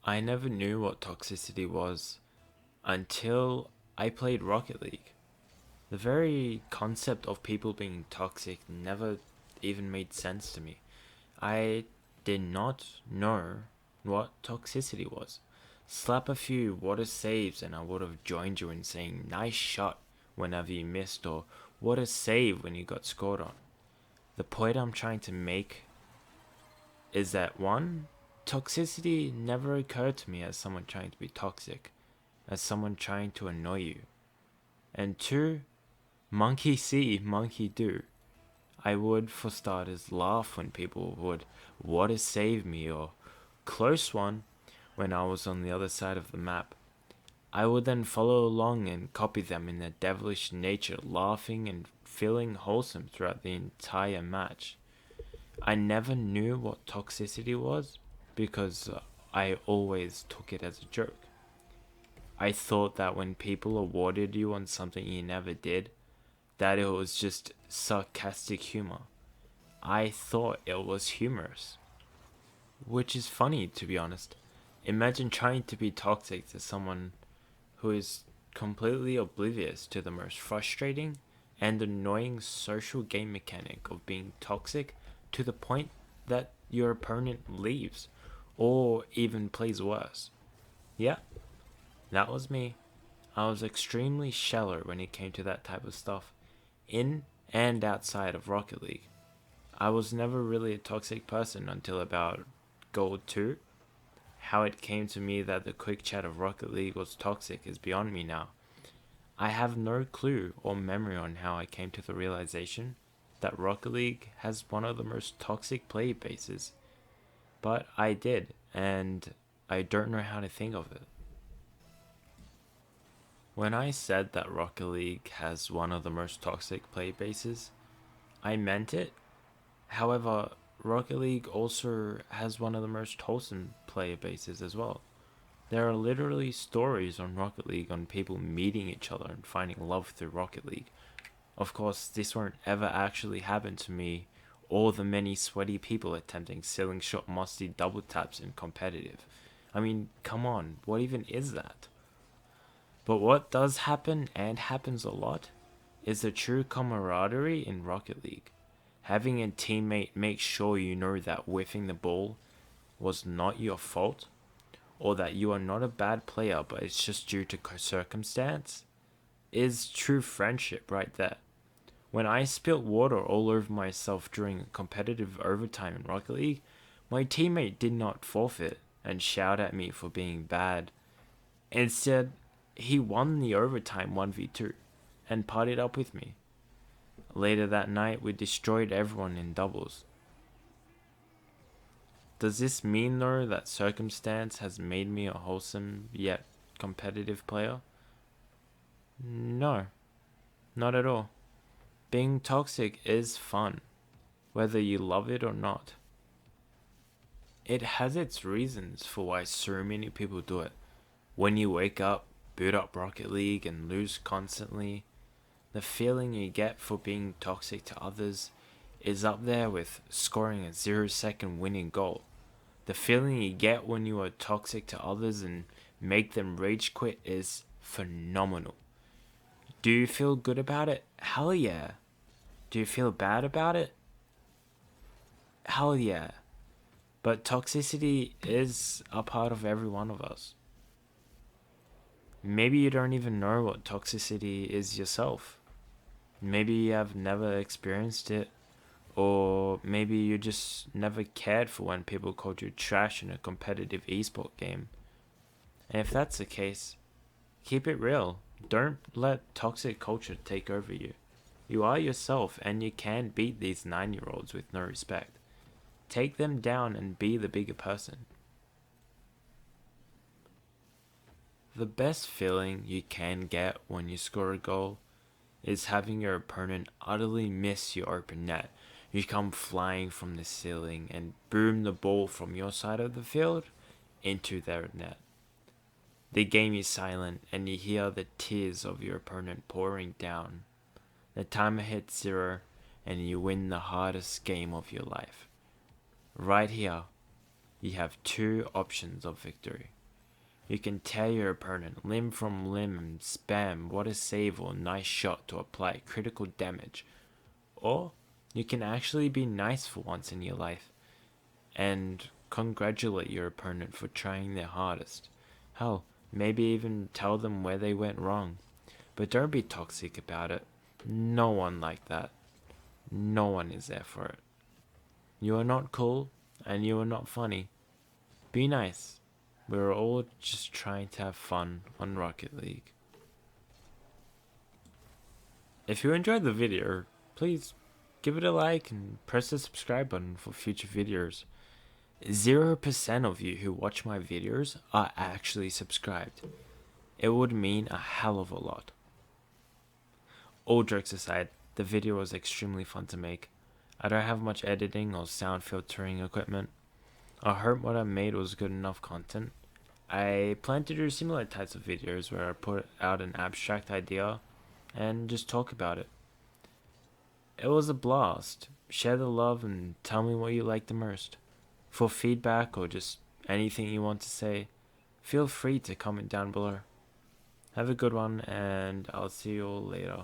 I never knew what toxicity was until I played Rocket League. The very concept of people being toxic never even made sense to me. I did not know what toxicity was. Slap a few water saves and I would have joined you in saying nice shot whenever you missed or what a save when you got scored on. The point I'm trying to make is that one, toxicity never occurred to me as someone trying to be toxic, as someone trying to annoy you. And two, monkey see, monkey do. I would, for starters, laugh when people would water save me or close one when I was on the other side of the map. I would then follow along and copy them in their devilish nature, laughing and feeling wholesome throughout the entire match. I never knew what toxicity was because I always took it as a joke. I thought that when people awarded you on something you never did, that it was just sarcastic humor. I thought it was humorous. Which is funny, to be honest. Imagine trying to be toxic to someone who is completely oblivious to the most frustrating and annoying social game mechanic of being toxic to the point that your opponent leaves or even plays worse. Yeah, that was me. I was extremely shallow when it came to that type of stuff, in and outside of Rocket League. I was never really a toxic person until about Gold 2. How it came to me that the quick chat of Rocket League was toxic is beyond me now. I have no clue or memory on how I came to the realization that Rocket League has one of the most toxic player bases, but I did, and I don't know how to think of it. When I said that Rocket League has one of the most toxic player bases, I meant it. However, Rocket League also has one of the most wholesome player bases as well. There are literally stories on Rocket League on people meeting each other and finding love through Rocket League. Of course, this won't ever actually happen to me or the many sweaty people attempting ceiling shot musty double taps in competitive. I mean, come on, what even is that? But what does happen, and happens a lot, is the true camaraderie in Rocket League. Having a teammate make sure you know that whiffing the ball was not your fault, or that you are not a bad player but it's just due to circumstance, is true friendship right there. When I spilt water all over myself during a competitive overtime in Rocket League, my teammate did not forfeit and shout at me for being bad. Instead, he won the overtime 1v2 and partied up with me. Later that night, we destroyed everyone in doubles. Does this mean, though, that circumstance has made me a wholesome yet competitive player? No, not at all. Being toxic is fun, whether you love it or not. It has its reasons for why so many people do it. When you wake up, boot up Rocket League, and lose constantly, the feeling you get for being toxic to others is up there with scoring a 0-second winning goal. The feeling you get when you are toxic to others and make them rage quit is phenomenal. Do you feel good about it? Hell yeah. Do you feel bad about it? Hell yeah. But toxicity is a part of every one of us. Maybe you don't even know what toxicity is yourself. Maybe you have never experienced it, or maybe you just never cared for when people called you trash in a competitive esport game. And if that's the case, keep it real. Don't let toxic culture take over you. You are yourself and you can beat these 9-year-olds with no respect. Take them down and be the bigger person. The best feeling you can get when you score a goal is having your opponent utterly miss your open net. You come flying from the ceiling and boom the ball from your side of the field into their net. The game is silent and you hear the tears of your opponent pouring down. The timer hits 0 and you win the hardest game of your life. Right here, you have two options of victory. You can tear your opponent limb from limb and spam what a save or nice shot to apply critical damage. Or you can actually be nice for once in your life and congratulate your opponent for trying their hardest. Hell, maybe even tell them where they went wrong. But don't be toxic about it. No one like that. No one is there for it. You are not cool and you are not funny. Be nice. We're all just trying to have fun on Rocket League. If you enjoyed the video, please give it a like and press the subscribe button for future videos. 0% of you who watch my videos are actually subscribed. It would mean a hell of a lot. All jokes aside, the video was extremely fun to make. I don't have much editing or sound filtering equipment. I hope what I made was good enough content. I plan to do similar types of videos where I put out an abstract idea and just talk about it. It was a blast. Share the love and tell me what you like the most. For feedback or just anything you want to say, feel free to comment down below. Have a good one and I'll see you all later.